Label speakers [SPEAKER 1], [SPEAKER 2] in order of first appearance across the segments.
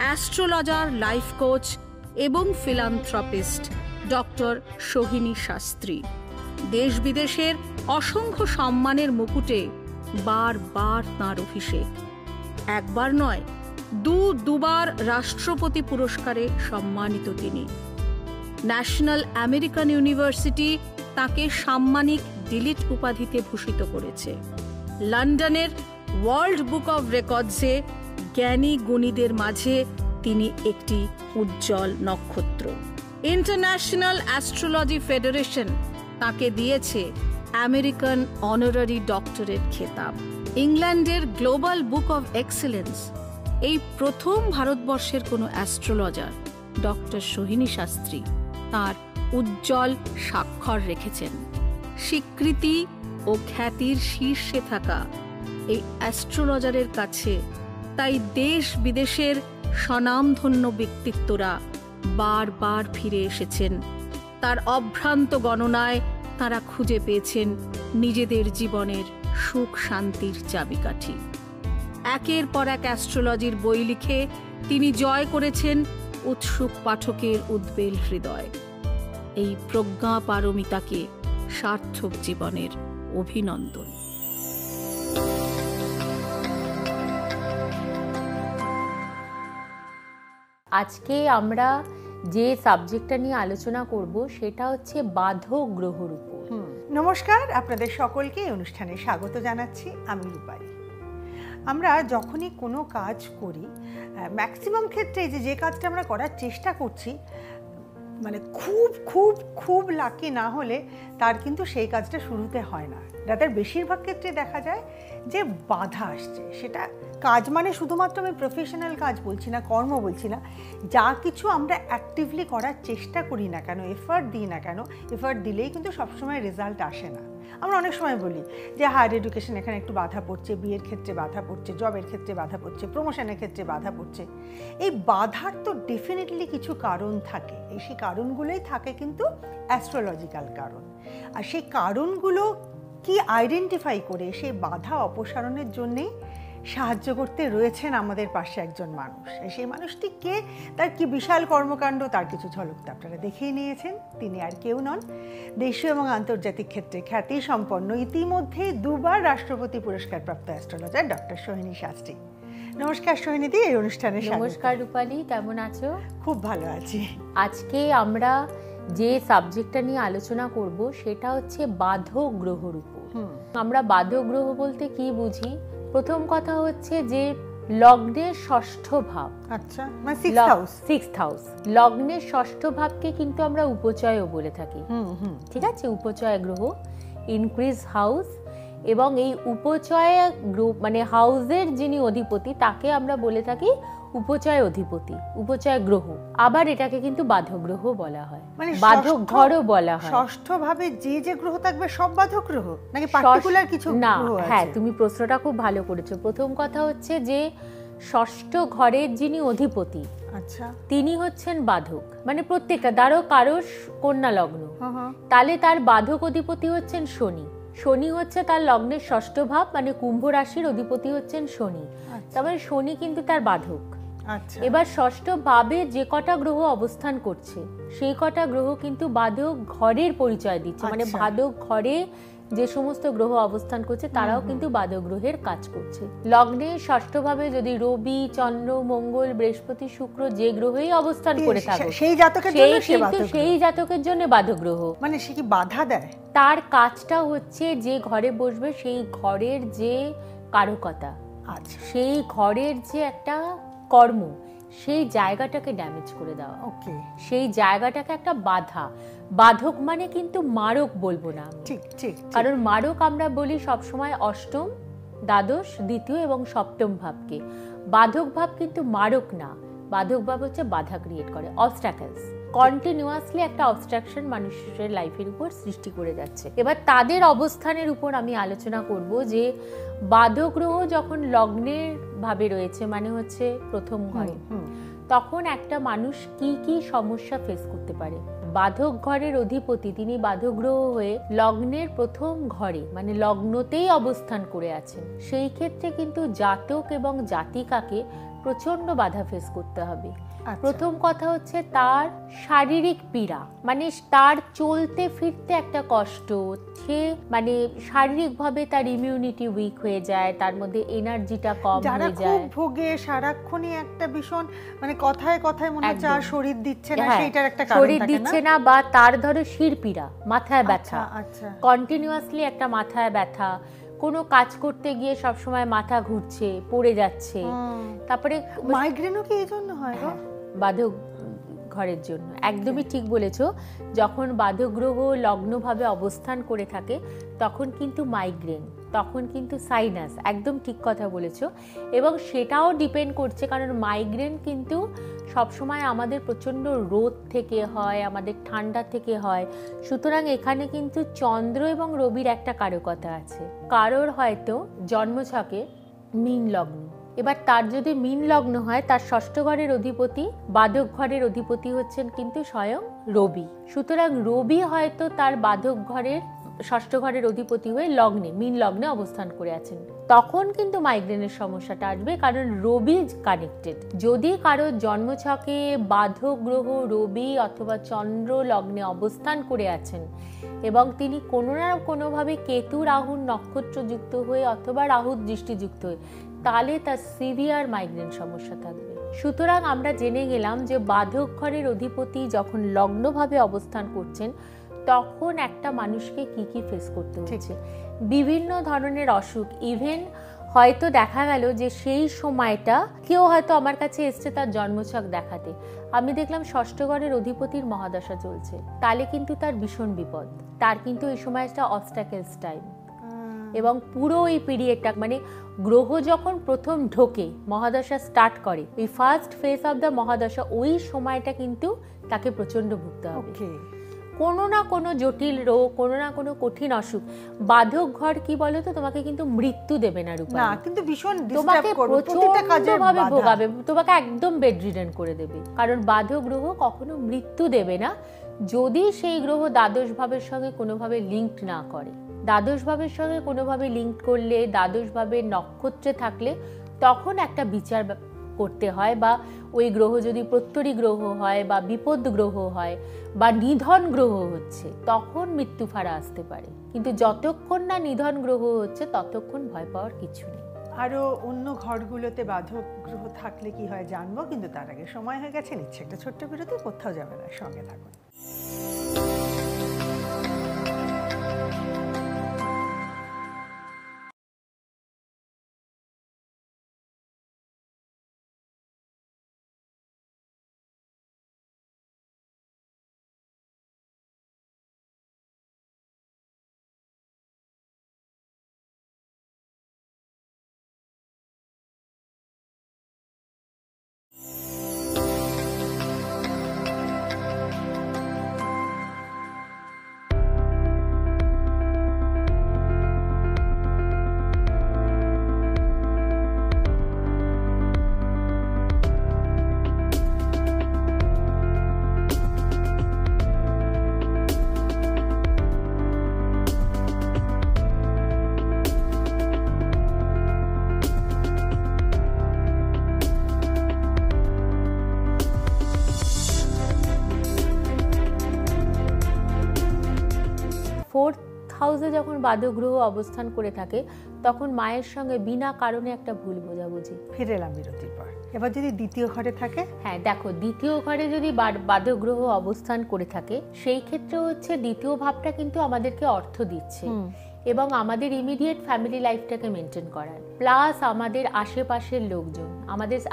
[SPEAKER 1] Astrologer, life coach এবং philanthropist doctor Sohini Shastri. দেশ বিদেশের অসংখ্য সম্মানের মুকুটে বারবার তাঁর অভিষেক। একবার নয়, দুবার রাষ্ট্রপতি পুরস্কারে সম্মানিত তিনি। ন্যাশনাল আমেরিকান ইউনিভার্সিটি তাকে সাম্মানিক ডিলিট উপাধিতে ভূষিত করেছে। লন্ডনের ওয়ার্ল্ড বুক অব রেকর্ডসে জ্ঞানী গুণীদের মাঝে তিনি একটি উজ্জ্বল নক্ষত্র। ইন্টারন্যাশনাল অ্যাস্ট্রোলজি ফেডারেশন তাকে দিয়েছে আমেরিকান অনারারি ডক্টরেট খেতাব। ইংল্যান্ডের গ্লোবাল বুক অব এক্সেলেন্স এই প্রথম ভারতবর্ষের কোনো অ্যাস্ট্রোলজার ডক্টর সোহিনী শাস্ত্রী তার উজ্জ্বল স্বাক্ষর রেখেছেন। স্বীকৃতি ও খ্যাতির শীর্ষে থাকা এই অ্যাস্ট্রোলজারের কাছে তাই দেশ বিদেশের স্বনামধন্য ব্যক্তিত্বরা বারবার ফিরে এসেছেন। তার অভ্রান্ত গণনায় তারা খুঁজে পেয়েছেন নিজেদের জীবনের সুখ শান্তির চাবিকাঠি। একের পর এক অ্যাস্ট্রোলজির বই লিখে তিনি জয় করেছেন উৎসুক পাঠকের উদ্বেল হৃদয়। এই প্রজ্ঞা পারমিতাকে সার্থক জীবনের অভিনন্দন।
[SPEAKER 2] আজকে আমরা যে সাবজেক্টটা নিয়ে আলোচনা করব সেটা হচ্ছে বাধক গ্রহর উপর।
[SPEAKER 3] নমস্কার, আপনাদের সকলকে এই অনুষ্ঠানে স্বাগত জানাচ্ছি। আমি রূপালী। আমরা যখনই কোনো কাজ করি, ম্যাক্সিমাম ক্ষেত্রে যে কাজটা আমরা করার চেষ্টা করছি, মানে খুব খুব খুব লাকি না হলে তার কিন্তু সেই কাজটা শুরুতে হয় না। তাদের বেশিরভাগ ক্ষেত্রে দেখা যায় যে বাধা আসছে। সেটা কাজ মানে শুধুমাত্র আমি প্রফেশনাল কাজ বলছি না, কর্ম বলছি না, যা কিছু আমরা অ্যাক্টিভলি করার চেষ্টা করি না কেন, এফার্ট দিই না কেন, এফার্ট দিলেই কিন্তু সবসময় রেজাল্ট আসে না। আমরা অনেক সময় বলি যে হায়ার এডুকেশন এখানে একটু বাধা পড়ছে, বিয়ের ক্ষেত্রে বাধা পড়ছে, জবের ক্ষেত্রে বাধা পড়ছে, প্রমোশনের ক্ষেত্রে বাধা পড়ছে। এই বাধার তো ডেফিনেটলি কিছু কারণ থাকে। সেই কারণগুলোই থাকে কিন্তু অ্যাস্ট্রোলজিক্যাল কারণ। আর সেই কারণগুলো কি আইডেন্টিফাই করে সেই বাধা অপসারণের জন্যেই সাহায্য করতে রয়েছেন আমাদের পাশে একজন মানুষ। সেই মানুষটি কে, তার কি বিশাল কর্মকাণ্ড, তার কিছু ঝলক তো আপনারা দেখেই নিয়েছেন। তিনি আর কেউ নন, দেশীয় এবং আন্তর্জাতিক ক্ষেত্রে খ্যাতি সম্পন্ন, ইতিমধ্যে দুবার রাষ্ট্রপতি পুরস্কার প্রাপ্ত অ্যাস্ট্রোলজার ডক্টর সোহিনী শাস্ত্রী। নমস্কার সোহিনীদি, এই অনুষ্ঠানে
[SPEAKER 2] নমস্কার। রূপালী, কেমন আছো?
[SPEAKER 3] খুব ভালো আছি।
[SPEAKER 2] আজকে আমরা যে সাবজেক্টটা নিয়ে আলোচনা করব সেটা হচ্ছে বাধক গ্রহর উপর। আমরা বাধক গ্রহ বলতে কি বুঝি? প্রথম কথা হচ্ছে যে লগ্নের ষষ্ঠ ভাব।
[SPEAKER 3] আচ্ছা,
[SPEAKER 2] সিক্সথ হাউস। লগ্নের ষষ্ঠ ভাবকে কিন্তু আমরা উপচয়ও বলে থাকি। ঠিক আছে, উপচয় গ্রহ, ইনক্রিজ হাউস। এবং এই উপচয় গ্রহ মানে হাউসের যিনি অধিপতি তাকে আমরা বলে থাকি উপচয় অধিপতি, উপচয় গ্রহ। আবার এটাকে কিন্তু বাধক গ্রহ বলা হয়, মানে বাধক ঘরও বলা হয়।
[SPEAKER 3] ষষ্ঠ ভাবে যে গ্রহ থাকবে সব বাধক গ্রহ নাকি পার্টিকুলার কিছু
[SPEAKER 2] না? হ্যাঁ, তুমি প্রশ্নটা খুব ভালো করেছো। প্রথম কথা হচ্ছে যে ষষ্ঠ ঘরের যিনি অধিপতি, আচ্ছা, তিনি হচ্ছেন বাধক। মানে প্রত্যেকটা ধরো কারো কন্যা লগ্ন, তাহলে তার বাধক অধিপতি হচ্ছেন শনি। শনি হচ্ছে তার লগ্নের ষষ্ঠ ভাব, মানে কুম্ভ রাশির অধিপতি হচ্ছেন শনি। তারপরে শনি কিন্তু তার বাধক। এবার ষষ্ঠ ভাবে যে কটা গ্রহ অবস্থান করছে সেই কটা গ্রহ কিন্তু বাধক ঘরের পরিচয় দিচ্ছে। মানে বাধক ঘরে যে সমস্ত গ্রহ অবস্থান করছে তারাও কিন্তু বাধক গ্রহের কাজ করছে। লগ্নে ষষ্ঠ ভাবে যদি রবি, চন্দ্র, মঙ্গল, বৃহস্পতি, শুক্র যে গ্রহেই অবস্থান করে থাকে সেই জাতকের জন্য বাধক গ্রহ।
[SPEAKER 3] মানে সে কি বাধা দেয়?
[SPEAKER 2] তার কাজটা হচ্ছে যে ঘরে বসবে সেই ঘরের যে কারকতা, সেই ঘরের যে একটা কর্ম, সেই জায়গাটাকে ড্যামেজ করে দেওয়া। সেই জায়গাটাকে একটা বাধা। বাধক মানে কিন্তু মারক বলবো না, কারণ মারক আমরা বলি সবসময় অষ্টম, দ্বাদশ, দ্বিতীয় এবং সপ্তম ভাবকে। বাধক ভাব কিন্তু মারক না, বাধক ভাব হচ্ছে বাধা ক্রিয়েট করে, অবস্ট্যাকলস। কন্টিনিউয়াসলি একটা অবস্ট্রাকশন মানুষের লাইফের উপর সৃষ্টি করে যাচ্ছে। এবার তাদের অবস্থানের উপর আমি আলোচনা করব যে বাধক গ্রহ যখন লগ্নের ভাবে রয়েছে, মানে হচ্ছে প্রথম ঘরে, তখন একটা মানুষ কি কি সমস্যা ফেস করতে পারে। বাধক ঘরের অধিপতি তিনি বাধক গ্রহ হয়ে লগ্নের প্রথম ঘরে মানে লগ্নতেই অবস্থান করে আছেন। সেই ক্ষেত্রে কিন্তু জাতক এবং জাতিকাকে প্রচন্ড বাধা ফেস করতে হবে। প্রথম কথা হচ্ছে তার শারীরিক পীড়া, মানে তার চলতে ফিরতে একটা কষ্ট, সে মানে শারীরিকভাবে তার ইমিউনিটি উইক হয়ে যায়, তার মধ্যে এনার্জিটা কম হয়ে যায়।
[SPEAKER 3] খুব ভোগে সারাক্ষণই একটা ভীষণ মানে কথায় কথায় মনে হচ্ছে আর শরীর দিচ্ছে না, সেইটার একটা কারণ থাকে না?
[SPEAKER 2] শরীর দিচ্ছে না, বা তার ধরো শির পীড়া, মাথায় ব্যথা, কন্টিনিউয়াসলি একটা মাথায় ব্যথা, কোনো কাজ করতে গিয়ে সব সময় মাথা ঘুরছে, পড়ে যাচ্ছে। তারপরে
[SPEAKER 3] মাইগ্রেনও কি এই জন্য হয়?
[SPEAKER 2] বাধক ঘরের জন্য একদমই ঠিক বলেছো। যখন বাধক গ্রহ লগ্নভাবে অবস্থান করে থাকে তখন কিন্তু মাইগ্রেন, তখন কিন্তু সাইনাস, একদম ঠিক কথা বলেছো। এবং সেটাও ডিপেন্ড করছে, কারণ মাইগ্রেন কিন্তু সবসময় আমাদের প্রচণ্ড রোদ থেকে হয়, আমাদের ঠান্ডা থেকে হয়। সুতরাং এখানে কিন্তু চন্দ্র এবং রবির একটা কারকতা আছে। কারোর হয়তো জন্মছকে মীন লগ্ন, এবার তার যদি মীন লগ্ন হয়, তার ষষ্ঠ ঘরের অধিপতি বাধক ঘরের অধিপতি হচ্ছেন কিন্তু স্বয়ং রবি। সুতরাং রবি হয়তো তার বাধক ঘরের ষষ্ঠ ঘরের অধিপতি হয়ে লগ্নে, মীন লগ্নে অবস্থান করে আছেন, তখন কিন্তু মাইগ্রেনের সমস্যাটা আসবে, কারণ রবি কানেক্টেড। যদি কারো জন্মছকে বাধক গ্রহ রবি অথবা চন্দ্র লগ্নে অবস্থান করে আছেন এবং তিনি কোনো না কোনোভাবে কেতু রাহুর নক্ষত্রযুক্ত হয়ে অথবা রাহুর দৃষ্টিযুক্ত হয়ে, তাহলে তার সিভিয়ার মাইগ্রেন সমস্যা থাকবে। সুতরাং আমরা জেনে গেলাম যে বাধক ঘরের অধিপতি যখন লগ্নভাবে অবস্থান করছেন তখন একটা মানুষকে কি কি ফেস করতে হচ্ছে, বিভিন্ন ধরনের অসুখ। ইভেন হয়তো দেখা গেল যে সেই সময়টা কেউ হয়তো আমার কাছে এসছে তার জন্মছক দেখাতে, আমি দেখলাম ষষ্ঠ ঘরের অধিপতির মহাদশা চলছে, তাহলে কিন্তু তার ভীষণ বিপদ, তার কিন্তু এই সময়টা অবস্ট্যাকেলস টাইম। এবং পুরো এই পিরিয়ডটা মানে গ্রহ যখন প্রথম ঢোকে, মহাদশা স্টার্ট করে, ওই ফার্স্ট ফেজ অফ দ্য মহাদশা, ওই সময়টা কিন্তু তাকে প্রচন্ড ভুগতে হবে। কোনো না কোনো জটিল রোগ, কোনো না কোনো কঠিন অসুখ। বাধক ঘর কি বলতো, তোমাকে কিন্তু মৃত্যু দেবে না রূপা,
[SPEAKER 3] কিন্তু ভীষণ
[SPEAKER 2] তোমাকে প্রচন্ডভাবে ভোগাবে, তোমাকে একদম বেডরিডেন করে দেবে। কারণ বাধক গ্রহ কখনো মৃত্যু দেবে না যদি সেই গ্রহ দ্বাদশ ভাবের সঙ্গে কোনোভাবে লিঙ্কড না করে। দ্বাদশ ভাবের সঙ্গে কোনোভাবে লিঙ্ক করলে, দ্বাদশ ভাবের নক্ষত্রে থাকলে তখন একটা বিচার করতে হয়, বা ওই গ্রহ যদি প্রত্যরী গ্রহ হয় বা বিপদ গ্রহ হয় বা নিধন গ্রহ হচ্ছে, তখন মৃত্যু ফাড়া আসতে পারে। কিন্তু যতক্ষণ না নিধন গ্রহ হচ্ছে ততক্ষণ ভয় পাওয়ার কিছু নেই।
[SPEAKER 3] আরও অন্য ঘরগুলোতে বাধক গ্রহ থাকলে কি হয় জানবো, কিন্তু তার আগে সময় হয়ে গেছে, নিচ্ছে একটা ছোট্ট বিরতি, কোথাও যাবে না, সঙ্গে থাকুন।
[SPEAKER 2] ফোর্থ হাউসে যখন বাধক গ্রহ অবস্থান করে থাকে তখন মায়ের সঙ্গে বিনা কারণে একটা ভুল বোঝাবুঝি।
[SPEAKER 3] ফিরে এলাম বিরতির পর। এবার যদি দ্বিতীয় ঘরে থাকে,
[SPEAKER 2] হ্যাঁ দেখো, দ্বিতীয় ঘরে যদি বাধক গ্রহ অবস্থান করে থাকে, সেই ক্ষেত্রে হচ্ছে দ্বিতীয় ভাবটা কিন্তু আমাদেরকে অর্থ দিচ্ছে এবং আমাদের ইমিডিয়েট ফ্যামিলি লাইফটাকে মেনটেন করার, প্লাস আমাদের আশেপাশের লোকজন,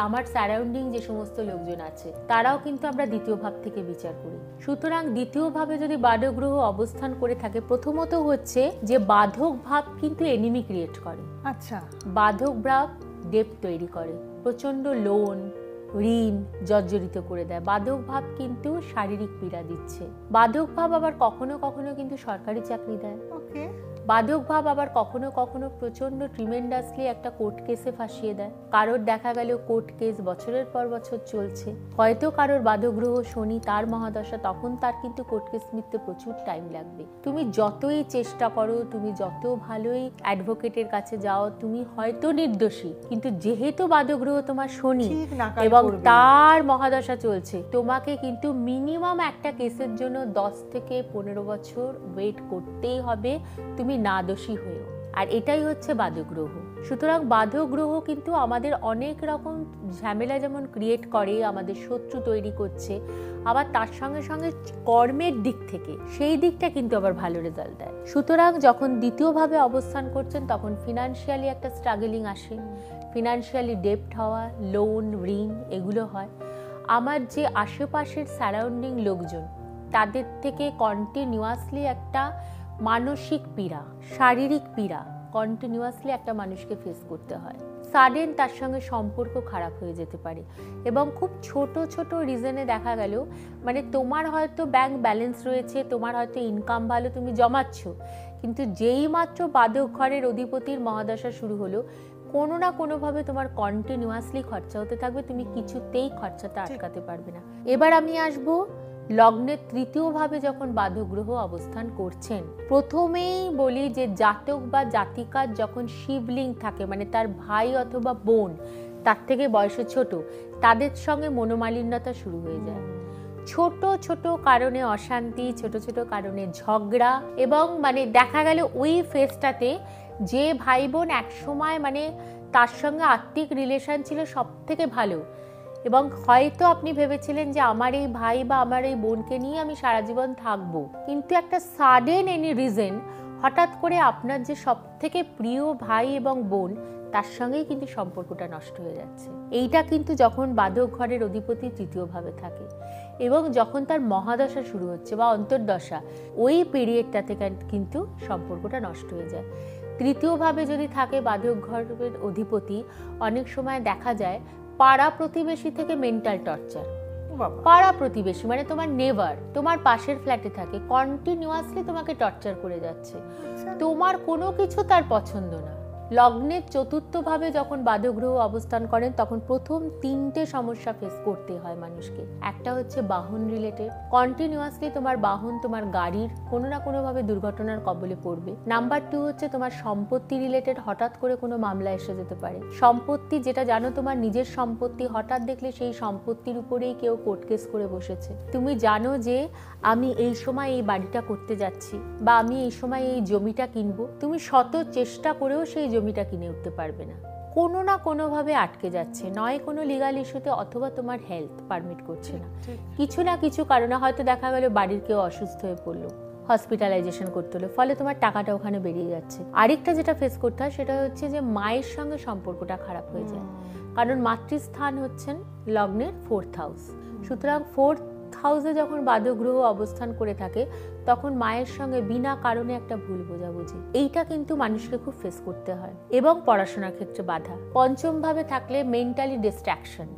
[SPEAKER 2] আমার সারাউন্ডিং যে সমস্ত লোকজন আছে তারাও কিন্তু আমরা দ্বিতীয় ভাব থেকে বিচার করি। সুতরাং দ্বিতীয় ভাবে যদি বাধক গ্রহ অবস্থান করে থাকে, প্রথমত হচ্ছে যে বাধক ভাব কিন্তু এনিমি ক্রিয়েট করে।
[SPEAKER 3] আচ্ছা,
[SPEAKER 2] বাধক ভাব ডেপ তৈরি করে, প্রচন্ড লোন ঋণ জর্জরিত করে দেয়। বাধক ভাব কিন্তু শারীরিক পীড়া দিচ্ছে। বাধক ভাব আবার কখনো কখনো কিন্তু সরকারি চাকরি দেয়। বাধক ভাব আবার কখনো কখনো প্রচন্ড ট্রিমেন্ডাসলি একটা কোর্ট কেসে ফাঁসিয়ে দেয়। কারোর দেখা গেল কোর্ট কেস বছরের পর বছর চলছে, হয়তো কারোর বাধক গ্রহ শনি তার মহাদশা, তখন তার কিন্তু কোর্ট কেস মিটতে প্রচুর টাইম লাগবে। তুমি যতই চেষ্টা করো, তুমি যত ভালোই অ্যাডভোকেটের কাছে যাও, তুমি হয়তো নির্দোষী, কিন্তু যেহেতু বাধক গ্রহ তোমার শনি এবং তার মহাদশা চলছে, তোমাকে কিন্তু মিনিমাম একটা কেসের জন্য 10 থেকে 15 বছর ওয়েট করতেই হবে, তুমি না দোষী হয়েও। আর এটাই হচ্ছে বাধক গ্রহ। সুতরাং বাধক গ্রহ কিন্তু আমাদের অনেক রকম ঝামেলা যেমন ক্রিয়েট করে, আমাদের শত্রু তৈরি করছে, আবার তার সঙ্গে সঙ্গে কর্মের দিক থেকে সেই দিকটা কিন্তু আবার ভালো রেজাল্ট দেয়। সুতরাং যখন দ্বিতীয়ভাবে অবস্থান করছেন তখন ফিনান্সিয়ালি একটা স্ট্রাগলিং আসে, ফিনান্সিয়ালি ডেপ্ট হওয়া, লোন, ঋণ এগুলো হয়। আমার যে আশেপাশের সারাউন্ডিং লোকজন, তাদের থেকে কন্টিনিউয়াসলি একটা মানসিক পীড়া, শারীরিক পীড়া কন্টিনিউয়াসলি একটা মানুষকে ফেস করতে হয়। সাডেন তার সঙ্গে সম্পর্ক খারাপ হয়ে যেতে পারে, এবং খুব ছোট ছোট রিজনে দেখা গেল, মানে তোমার হয়তো ব্যাংক ব্যালেন্স রয়েছে, তোমার হয়তো ইনকাম ভালো, তুমি জমাচ্ছ, কিন্তু যেই মাত্র বাধক ঘরের অধিপতির মহাদশা শুরু হলো, কোনো না কোনোভাবে তোমার কন্টিনিউয়াসলি খরচা হতে থাকবে, তুমি কিছুতেই খরচাটা আটকাতে পারবে না। এবার আমি আসবো লগ্নের তৃতীয়ভাবে যখন বাধক গ্রহ অবস্থান করছেন। প্রথমেই বলি যে জাতক বা জাতিকার যখন শিবলিঙ্গ থাকে, মানে তার ভাই অথবা বোন তার থেকে বয়সে ছোট, তাদের সঙ্গে মনোমালিন্যতা শুরু হয়ে যায়। ছোট ছোট কারণে অশান্তি, ছোট ছোট কারণে ঝগড়া, এবং মানে দেখা গেল ওই ফেজটাতে যে ভাই বোন একসময় মানে তার সঙ্গে আত্মিক রিলেশন ছিল সব থেকে ভালো, এবং হয়তো আপনি ভেবেছিলেন যে আমার এই ভাই বা আমার এই বোনকে নিয়ে আমি সারা জীবন থাকবো, কিন্তু একটা সাডেন এনি রিজন হঠাৎ করে আপনার যে সব থেকে প্রিয় ভাই এবং বোন তার সঙ্গেই কিন্তু সম্পর্কটা নষ্ট হয়ে যাচ্ছে। এইটা কিন্তু যখন বাধক ঘরের অধিপতি তৃতীয়ভাবে থাকে এবং যখন তার মহাদশা শুরু হচ্ছে বা অন্তর্দশা, ওই পিরিয়ডটা থেকে কিন্তু সম্পর্কটা নষ্ট হয়ে যায়। তৃতীয়ভাবে যদি থাকে বাধক ঘরের অধিপতি, অনেক সময় দেখা যায় পাড়া প্রতিবেশী থেকে মেন্টাল টর্চার। পাড়া প্রতিবেশী মানে তোমার নেভার, তোমার পাশের ফ্ল্যাটে থাকে, কন্টিনিউয়াসলি তোমাকে টর্চার করে যাচ্ছে, তোমার কোনো কিছু তার পছন্দ না। লগ্নের চতুর্থভাবে যখন বাধক গ্রহ অবস্থান করেন তখন প্রথম 3টে সমস্যা ফেস করতে হয় মানুষকে। একটা হচ্ছে বাহন রিলেটেড, কন্টিনিউয়াসলি তোমার বাহন, তোমার গাড়ির কোনো না কোনোভাবে দুর্ঘটনার কবলে পড়বে। নাম্বার 2 হচ্ছে তোমার সম্পত্তি রিলেটেড, হঠাৎ করে কোনো মামলা এসে যেতে পারে। সম্পত্তি যেটা জানো তোমার নিজের সম্পত্তি, হঠাৎ দেখলে সেই সম্পত্তির উপরেই কেউ কোর্ট কেস করে বসেছে। তুমি জানো যে আমি এই সময় এই বাড়িটা করতে যাচ্ছি বা আমি এই সময় এই জমিটা কিনবো, তুমি শত চেষ্টা করেও সেই জমিটা কিনে উঠতে পারবে না, কোনো না কোনোভাবে আটকে যাচ্ছে, নয় কোনো লিগাল ইস্যুতে অথবা তোমার হেলথ পারমিট করছে না, কিছু না কিছু কারণে হয়তো দেখা গেল বাড়ির কেউ অসুস্থ হয়ে পড়লো, হসপিটালাইজেশন করতে হলো, ফলে তোমার টাকাটা ওখানে বেরিয়ে যাচ্ছে। আরেকটা যেটা ফেস করতে হয় সেটা হচ্ছে যে মায়ের সঙ্গে সম্পর্কটা খারাপ হয়ে যায়, কারণ মাতৃস্থান হচ্ছেন লগ্নের 4th হাউস। সুতরাং 4th হাউসে যখন বাধক গ্রহ অবস্থান করে থাকে তখন মায়ের সঙ্গে বিনা কারণে একটা ভুল বোঝাবুঝি, এইটা কিন্তু মানুষকে খুব ফেস করতে হয়। এবং পড়াশোনার ক্ষেত্রে বাধা। পঞ্চম ভাবে থাকলে মেন্টালি ডিস্ট্রাকশন,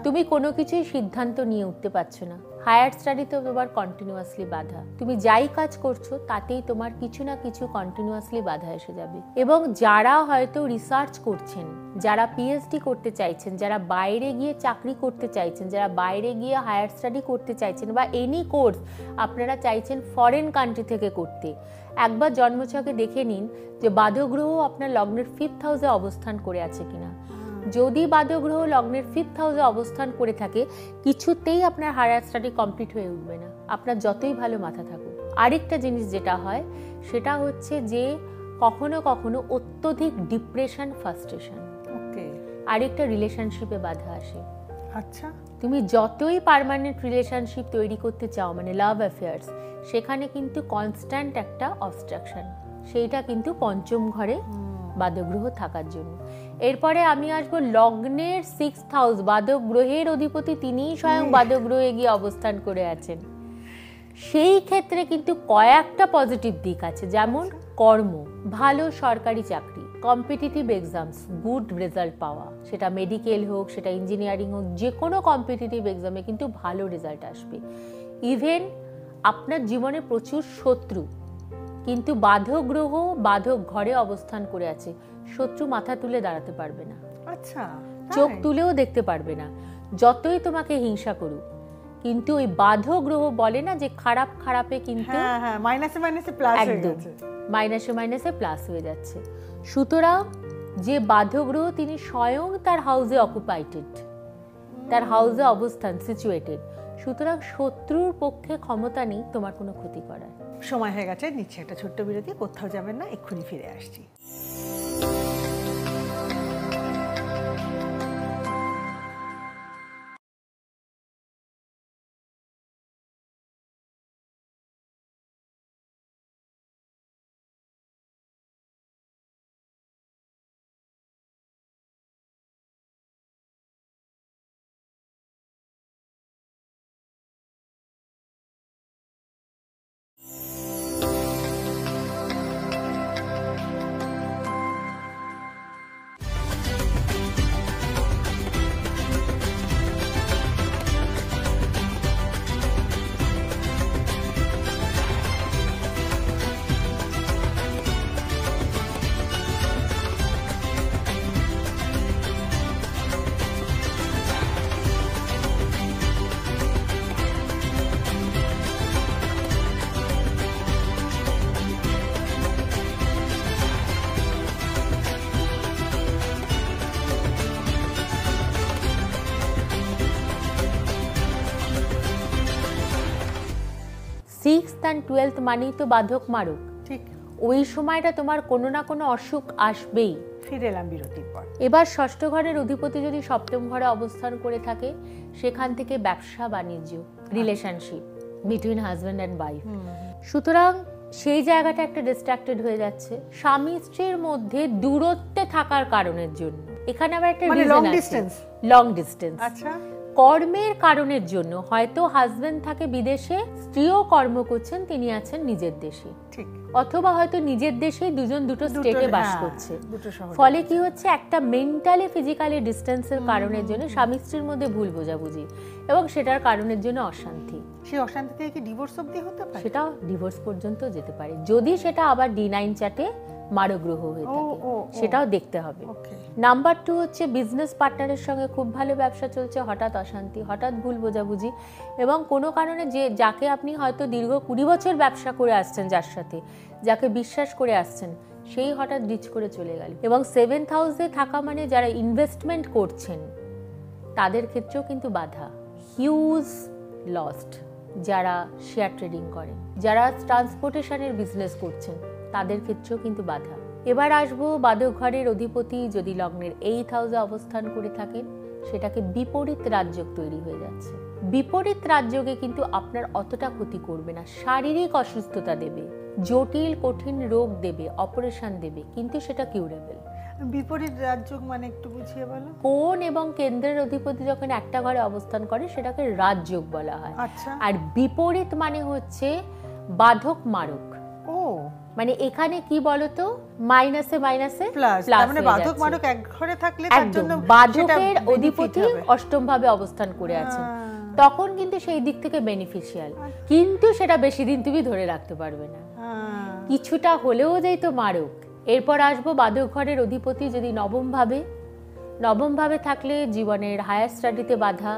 [SPEAKER 2] তুমি কোনো কিছুই সিদ্ধান্ত নিয়ে উঠতে পারছো না। হায়ার স্টাডিতেও তোমার কন্টিনিউয়াসলি বাধা, তুমি যাই কাজ করছো তাতেই তোমার কিছু না কিছু কন্টিনিউয়াসলি বাধা এসে যাবে। এবং যারা হয়তো রিসার্চ করছেন, যারা পিএইচডি করতে চাইছেন, যারা বাইরে গিয়ে চাকরি করতে চাইছেন, যারা বাইরে গিয়ে হায়ার স্টাডি করতে চাইছেন বা এনি কোর্স আপনারা চাইছেন ফরেন কান্ট্রি থেকে করতে, একবার জন্মছকে দেখে নিন যে বাধক গ্রহ আপনার লগ্নের 5th হাউসে অবস্থান করে আছে কিনা। যদি বাধক গ্রহ লগ্নের 5th হাউসে অবস্থান করে থাকে, কিছুতেই আপনার হায়ার স্টাডি কমপ্লিট হয়ে উঠবে না, আপনার যতই ভালো মাথা থাকুক। আরেকটা জিনিস যেটা হয় সেটা হচ্ছে যে কখনো কখনো অত্যধিক ডিপ্রেশন, ফ্রাস্ট্রেশন, আরেকটা রিলেশনশিপে বাধা আসে।
[SPEAKER 3] আচ্ছা,
[SPEAKER 2] তুমি যতই পার্মানেন্ট রিলেশনশিপ তৈরি করতে চাও, মানে লাভ অ্যাফেয়ার্স, সেখানে কিন্তু কনস্ট্যান্ট একটা অবস্ট্রাকশন, সেইটা কিন্তু পঞ্চম ঘরে বাধক গ্রহ থাকার জন্য। এরপরে আমি আসবো লগ্নের 6th হাউস, বাধক গ্রহের অধিপতি তিনিই স্বয়ং বাধক গ্রহে গিয়ে অবস্থান করে আছেন। সেই ক্ষেত্রে কিন্তু কয়েকটা পজিটিভ দিক আছে, যেমন কর্ম, ভালো সরকারি চাকরি, কম্পিটিটিভ এক্সামস, গুড রেজাল্ট পাওয়া, সেটা মেডিকেল হোক, সেটা ইঞ্জিনিয়ারিং হোক, যে কোনো কম্পিটিটিভ এক্সামে কিন্তু ভালো রেজাল্ট আসবে। ইভেন আপনার জীবনে প্রচুর শত্রু, কিন্তু বাধক গ্রহ বাধক ঘরে অবস্থান করে আছে, শত্রু মাথা তুলে দাঁড়াতে পারবে না,
[SPEAKER 3] আচ্ছা,
[SPEAKER 2] চোখ তুলেও দেখতে পারবে না, যতই তোমাকে হিংসা করুক। কিন্তু ওই বাধক গ্রহ বলে না যে খারাপ খারাপে কিন্তু
[SPEAKER 3] মাইনাসে মাইনাসে প্লাস হয়ে যাচ্ছে,
[SPEAKER 2] মাইনাসে মাইনাসে প্লাস হয়ে যাচ্ছে। সুতরাং যে বাধক গ্রহ তিনি স্বয়ং তার হাউসে অকুপাইটেড, তার হাউসে অবস্থান সিচুয়েটেড, সুতরাং শত্রুর পক্ষে ক্ষমতা নেই তোমার কোনো ক্ষতি করার।
[SPEAKER 3] সময় হয়ে গেছে, নিচ্ছে একটা ছোট্ট বিরতি, কোথাও যাবেন না, এক্ষুনি ফিরে আসছি।
[SPEAKER 2] সিক্সথ অ্যান্ড 12th মানেই তো বাধক মারক,
[SPEAKER 3] ঠিক
[SPEAKER 2] ওই সময়টা তোমার কোনো না কোনো অসুখ আসবেই।
[SPEAKER 3] ফিরে এলাম বিরতির পর।
[SPEAKER 2] এবার ষষ্ঠ ঘরের অধিপতি যদি সপ্তম ঘরে অবস্থান করে থাকে, সেখান থেকে ব্যবসা বাণিজ্য, relationship between husband and wife, সুতরাং সেই জায়গাটা একটা ডিস্ট্রাক্টেড হয়ে যাচ্ছে। স্বামী স্ত্রীর মধ্যে দূরত্বে থাকার কারণের জন্য, এখানে আবার একটা রিজন আছে, লং ডিস্টেন্স।
[SPEAKER 3] আচ্ছা,
[SPEAKER 2] কর্মের কারণের জন্য হয়তো হাজবেন্ড থাকে বিদেশে, স্ত্রীও কর্ম করছেন, তিনি আছেন নিজের দেশে,
[SPEAKER 3] ঠিক,
[SPEAKER 2] অথবা হয়তো নিজের দেশেই দুজন দুটো স্টেটে বাস করছে।
[SPEAKER 3] ফলে
[SPEAKER 2] ফলে কি হচ্ছে, একটা মেন্টালি ফিজিক্যালি ডিস্টেন্সের কারণের জন্য স্বামী স্ত্রীর মধ্যে ভুল বোঝাবুঝি, এবং সেটার কারণের জন্য অশান্তি।
[SPEAKER 3] সেই অশান্তি থেকে কি ডিভোর্স অবধি হতে পারে?
[SPEAKER 2] সেটা ডিভোর্স পর্যন্ত যেতে পারে, যদি সেটা আবার D9 চার্টে মারক গ্রহ হয়ে থাকে, সেটাও দেখতে হবে। নাম্বার 2 হচ্ছে বিজনেস পার্টনারের সঙ্গে খুব ভালো ব্যবসা চলছে, হঠাৎ অশান্তি, হঠাৎ ভুল বোঝাবুঝি, এবং কোনো কারণে যে যাকে আপনি হয়তো দীর্ঘ 20 বছর ব্যবসা করে আসছেন, যার সাথে যাকে বিশ্বাস করে আসছেন, সেই হঠাৎ ডিচ করে চলে গেল। এবং 7th হাউসে থাকা মানে যারা ইনভেস্টমেন্ট করছেন তাদের ক্ষেত্রেও কিন্তু বাধা, হিউজ লস্ট। যারা শেয়ার ট্রেডিং করেন, যারা ট্রান্সপোর্টেশনের বিজনেস করছেন, তাদের ক্ষেত্রেও কিন্তু বাধা। এবার আসবো বাধক ঘরের অধিপতি যদি লগ্নের 8th হাউসে অবস্থান করে থাকেন, সেটাকে বিপরীত রাজযোগ তৈরি হয়ে যাচ্ছে। বিপরীত রাজযোগে কিন্তু আপনার অতটা ক্ষতি করবে না, শারীরিক অসুস্থতা দেবে, জটিল কঠিন রোগ দেবে, অপারেশন দেবে, কিন্তু সেটা কিউরেবল।
[SPEAKER 3] বিপরীত রাজযোগ মানে একটু বুঝিয়ে বলো।
[SPEAKER 2] কোণ এবং কেন্দ্রের অধিপতি যখন একটা ঘরে অবস্থান করে সেটাকে রাজযোগ বলা হয়।
[SPEAKER 3] আচ্ছা,
[SPEAKER 2] আর বিপরীত মানে হচ্ছে বাধক মারক।
[SPEAKER 3] ও
[SPEAKER 2] মানে এখানে কি বলতো, মাইনাসে মাইনাসে
[SPEAKER 3] প্লাস, মানে বাধক মারক এক ঘরে থাকলে তার জন্য
[SPEAKER 2] বাধকের অধিপতি অষ্টম ভাবে অবস্থান করে আছেন, তখন কিন্তু সেই দিক থেকে বেনিফিশিয়াল, কিন্তু সেটা বেশি দিন তুমি ধরে রাখতে পারবে না, কিছুটা হলেও যেই তো মারক। এরপর আসবো বাধক ঘরের অধিপতি যদি নবম ভাবে থাকলে জীবনের হায়ার স্টাডিতে বাধা,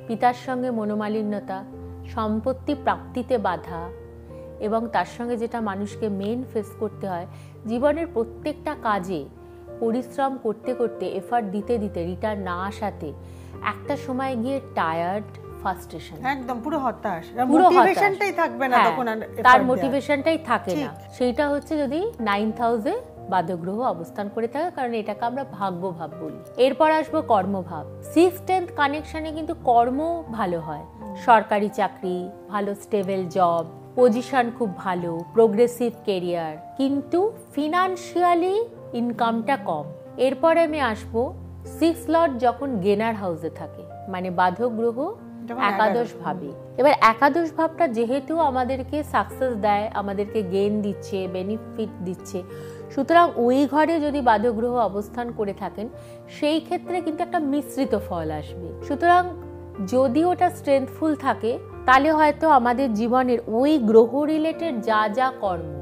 [SPEAKER 2] পিতার সঙ্গে মনোমালিন্যতা, সম্পত্তি প্রাপ্তিতে বাধা, এবং তার সঙ্গে যেটা মানুষকে মেন ফেস করতে হয়, জীবনের প্রত্যেকটা কাজে পরিশ্রম করতে করতে, এফার্ট দিতে দিতে, রিটার্ন না আসাতে একটা সময় গিয়ে টায়ার্ড, ফ্রাস্ট্রেশন,
[SPEAKER 3] একদম পুরো হতাশ, মোটিভেশনটাই থাকবে না, তখন
[SPEAKER 2] তার মোটিভেশনটাই থাকে না। সেইটা হচ্ছে যদি 9th হাউসে বাধক গ্রহ অবস্থান করে থাকে, কারণ এটাকে আমরা ভাগ্য ভাব বলি। এরপর আসবো কর্মভাব। 6th 10th কানেকশনে কিন্তু কর্ম ভালো হয়, সরকারি চাকরি, ভালো স্টেবল জব, পজিশন খুব ভালো, প্রোগ্রেসিভ কেরিয়ার, কিন্তু ফিনান্সিয়ালি ইনকামটা কম। এরপরে আমি আসবো 6th লর্ড যখন গেনার হাউসে থাকে, মানে বাধক গ্রহ একাদশ ভাবে। এবার একাদশ ভাবটা যেহেতু আমাদেরকে সাকসেস দেয়, আমাদেরকে গেইন দিচ্ছে, বেনিফিট দিচ্ছে, সুতরাং ওই ঘরে যদি বাধক গ্রহ অবস্থান করে থাকেন, সেই ক্ষেত্রে কিন্তু একটা মিশ্রিত ফল আসবে। সুতরাং যদি ওটা স্ট্রেংথফুল থাকে, তাহলে হয়তো আমাদের জীবনের ওই গ্রহ রিলেটেড যা যা কর্ম,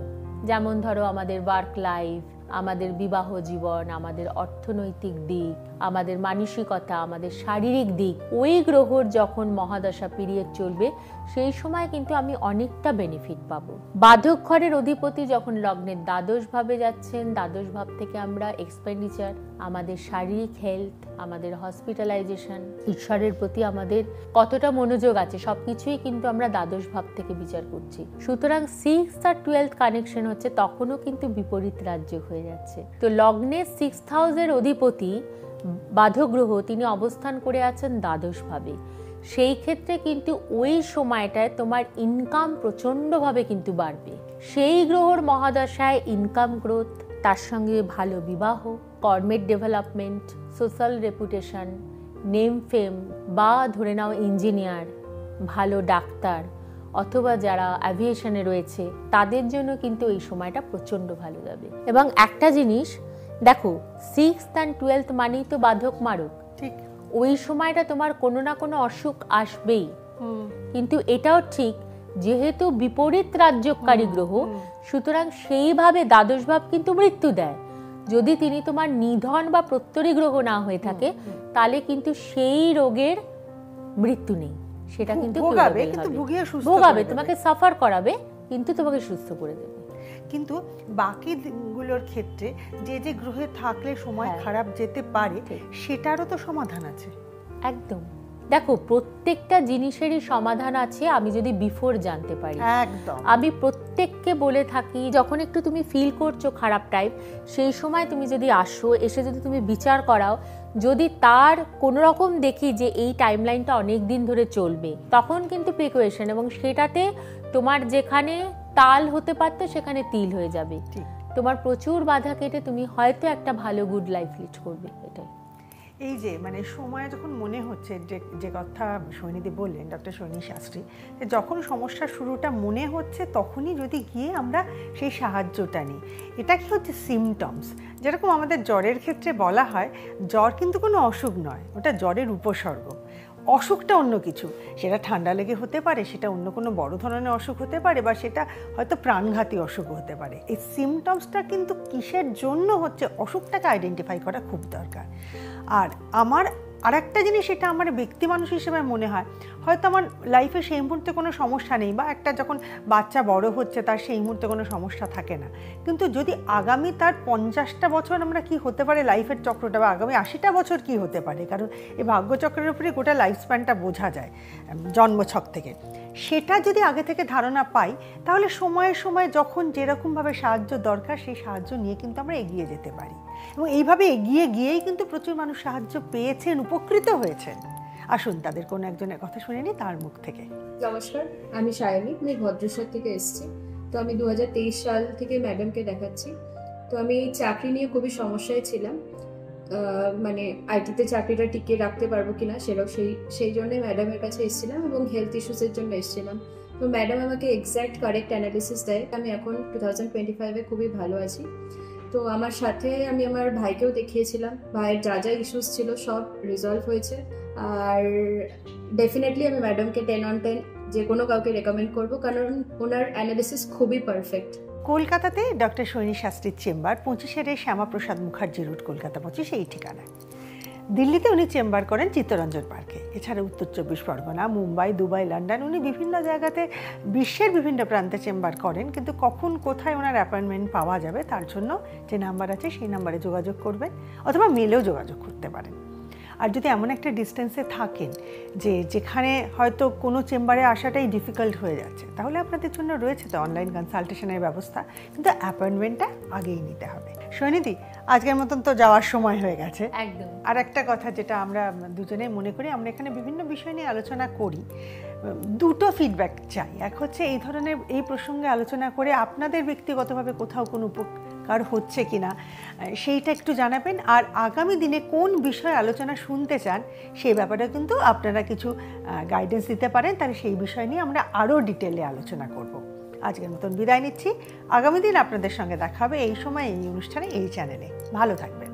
[SPEAKER 2] যেমন ধরো আমাদের ওয়ার্ক লাইফ, আমাদের বিবাহ জীবন, আমাদের অর্থনৈতিক দিক, আমাদের মানসিকতা, আমাদের শারীরিক দিক, ওই গ্রহর যখন মহাদশা পিরিয়ড চলবে সেই সময় কিন্তু আমি অনেকটা বেনিফিট পাবো। বাধক ঘরের অধিপতি যখন লগ্নের দ্বাদশ ভাবে যাচ্ছেন, দ্বাদশ ভাব থেকে আমরা এক্সপেন্ডিচার, আমাদের শারীরিক হেলথ, আমাদের হসপিটালাইজেশন, ঈশ্বরের প্রতি আমাদের কতটা মনোযোগ আছে সবকিছুই কিন্তু আমরা দ্বাদশ ভাব থেকে বিচার করছি। সুতরাং 6th আর 12th কানেকশন হচ্ছে তখনও কিন্তু বিপরীত রাজ্য হয়ে যাচ্ছে। তো লগ্নের 6th হাউসের অধিপতি বাধক গ্রহ তিনি অবস্থান করে আছেন দ্বাদশ ভাবে। সেই ক্ষেত্রে কিন্তু ওই সময়টায় তোমার ইনকাম প্রচণ্ডভাবে কিন্তু বাড়বে। সেই গ্রহর মহাদশায় ইনকাম গ্রোথ, তার সঙ্গে ভালো বিবাহ, কর্মের ডেভেলপমেন্ট, সোশ্যাল রেপুটেশন, নেম ফেম, বা ধরে নাও ইঞ্জিনিয়ার, ভালো ডাক্তার অথবা যারা অ্যাভিয়েশনে রয়েছে তাদের জন্য কিন্তু এই সময়টা প্রচণ্ড ভালো যাবে। এবং একটা জিনিস দেখো, 6th and 12th মানেই তো বাধক মারক,
[SPEAKER 3] ঠিক
[SPEAKER 2] ওই সময়টা তোমার কোনো না কোনো অসুখ আসবেই। কিন্তু এটাও ঠিক, যেহেতু বিপরীত রাজ্যকারী গ্রহ, সুতরাং সেইভাবে দ্বাদশ ভাব কিন্তু মৃত্যু দেয়। যদি তিনি তোমার নিধন বা প্রত্যরী গ্রহ না হয়ে থাকে তাহলে কিন্তু সেই রোগের মৃত্যু নেই, সেটা কিন্তু ভোগাবে, তোমাকে সাফার করাবে কিন্তু তোমাকে সুস্থ করে দেবে।
[SPEAKER 3] কিন্তু বাকিগুলোর ক্ষেত্রে যে যে গ্রহে থাকলে সময় খারাপ যেতে পারে সেটারও তো সমাধান আছে।
[SPEAKER 2] একদম, দেখো প্রত্যেকটা জিনিসেরই সমাধান আছে আমি যদি বিফোর জানতে পারি।
[SPEAKER 3] একদম,
[SPEAKER 2] আমি প্রত্যেককে বলে থাকি যখন একটু তুমি ফিল করছো খারাপ টাইপ, সেই সময় তুমি যদি আসো, এসে যদি তুমি বিচার করাও, যদি তার কোনো রকম দেখি যে এই টাইমলাইনটা অনেক দিন ধরে চলবে, তখন কিন্তু প্রিকোয়েশন, এবং সেটাতে তোমার যেখানে তাল হতে পারতো সেখানে তিল হয়ে যাবে। তোমার প্রচুর বাধা কেটে তুমি হয়তো একটা ভালো গুড লাইফ লিড করবে। এটাই
[SPEAKER 3] এই যে মানে সময় যখন মনে হচ্ছে যে কথা সৈনীদি বললেন, ডক্টর সৈনী শাস্ত্রী, যখন সমস্যার শুরুটা মনে হচ্ছে তখনই যদি গিয়ে আমরা সেই সাহায্যটা নিই। এটা কি হচ্ছে সিমটমস, যেরকম আমাদের জ্বরের ক্ষেত্রে বলা হয় জ্বর কিন্তু কোনো অসুখ নয়, ওটা জ্বরের উপসর্গ। অসুখটা অন্য কিছু, সেটা ঠান্ডা লেগে হতে পারে, সেটা অন্য কোনো বড় ধরনের অসুখ হতে পারে, বা সেটা হয়তো প্রাণঘাতী অসুখ হতে পারে। এই সিমটমসটা কিন্তু কিসের জন্য হচ্ছে অসুখটাকে আইডেন্টিফাই করা খুব দরকার। আর আমার আরেকটা জিনিস, এটা আমার ব্যক্তি মানুষ হিসেবে মনে হয়, হয়তো আমার লাইফে সেই মুহূর্তে কোনো সমস্যা নেই, বা একটা যখন বাচ্চা বড় হচ্ছে তার সেই মুহূর্তে কোনো সমস্যা থাকে না, কিন্তু যদি আগামী তার 50টা বছর আমরা কি হতে পারে লাইফের চক্রটা, বা আগামী 80টা বছর কি হতে পারে, কারণ এই ভাগ্যচক্রের উপরে গোটা লাইফ স্প্যানটা বোঝা যায় জন্মছক থেকে, সেটা যদি আগে থেকে ধারণা পাই তাহলে সময়ে সময়ে যখন যেরকমভাবে সাহায্য দরকার সেই সাহায্য নিয়ে কিন্তু আমরা এগিয়ে যেতে পারি। এবং এইভাবে এগিয়ে গিয়েই কিন্তু প্রচুর মানুষ সাহায্য পেয়েছেন, উপকৃত হয়েছেন। আসুন তাদের কোনো একজনের কথা শুনে নিই তার মুখ থেকে।
[SPEAKER 4] নমস্কার, আমি সায়নী, আমি ভদ্রেশ্বর থেকে এসেছি। তো আমি 2023 সাল থেকে ম্যাডামকে দেখাচ্ছি। তো আমি চাকরি নিয়ে খুবই সমস্যায় ছিলাম, মানে আইটিতে চাকরিটা টিকিয়ে রাখতে পারবো কিনা সেই জন্য ম্যাডামের কাছে এসেছিলাম, এবং হেলথ ইস্যুসের জন্য এসেছিলাম। তো ম্যাডাম আমাকে এক্স্যাক্ট কারেক্ট অ্যানালিসিস দেয়। আমি এখন 2025-এ খুবই ভালো আছি। তো আমার সাথে আমি আমার ভাইকেও দেখিয়েছিলাম, ভাইয়ের যা যা ইস্যুস ছিল সব রিজলভ হয়েছে। আর ডেফিনেটলি আমি ম্যাডামকে 10 on 10 যে কোনো কাউকে রেকমেন্ড করবো, কারণ ওনার অ্যানালিসিস খুবই পারফেক্ট।
[SPEAKER 3] কলকাতাতে ডক্টর সৈনী শাস্ত্রীর চেম্বার 25-এর শ্যামাপ্রসাদ মুখার্জি রোড, কলকাতা 25, এই ঠিকানায়। দিল্লিতে উনি চেম্বার করেন চিত্তরঞ্জন পার্কে। এছাড়া উত্তর 24 পরগনা, মুম্বাই, দুবাই, লন্ডন, উনি বিভিন্ন জায়গাতে বিশ্বের বিভিন্ন প্রান্তে চেম্বার করেন। কিন্তু কখন কোথায় ওনার অ্যাপয়েন্টমেন্ট পাওয়া যাবে তার জন্য যে নাম্বার আছে সেই নাম্বারে যোগাযোগ করবেন, অথবা মেলেও যোগাযোগ করতে পারেন। আর যদি এমন একটা ডিস্টেন্সে থাকেন যে যেখানে হয়তো কোনো চেম্বারে আসাটাই ডিফিকাল্ট হয়ে যাচ্ছে, তাহলে আপনাদের জন্য রয়েছে তো অনলাইন কনসালটেশনের ব্যবস্থা, কিন্তু অ্যাপয়েন্টমেন্টটা আগেই নিতে হবে। সৈনীদি, আজকের মতন তো যাওয়ার সময় হয়ে গেছে।
[SPEAKER 2] একদম।
[SPEAKER 3] আর একটা কথা যেটা আমরা দুজনেই মনে করি, আমরা এখানে বিভিন্ন বিষয় নিয়ে আলোচনা করি, দুটো ফিডব্যাক চাই। এক হচ্ছে এই ধরনের এই প্রসঙ্গে আলোচনা করে আপনাদের ব্যক্তিগতভাবে কোথাও কোনো উপকার হচ্ছে কিনা সেইটা একটু জানাবেন, আর আগামী দিনে কোন বিষয়ে আলোচনা শুনতে চান সেই ব্যাপারে কিন্তু আপনারা কিছু গাইডেন্স দিতে পারেন, তাহলে সেই বিষয় নিয়ে আমরা আরও ডিটেলে আলোচনা করব। আজকের মতন বিদায় নিচ্ছি। আগামী দিন আপনাদের সঙ্গে দেখা হবে এই সময়, এই অনুষ্ঠানে, এই চ্যানেলে। ভালো থাকবেন।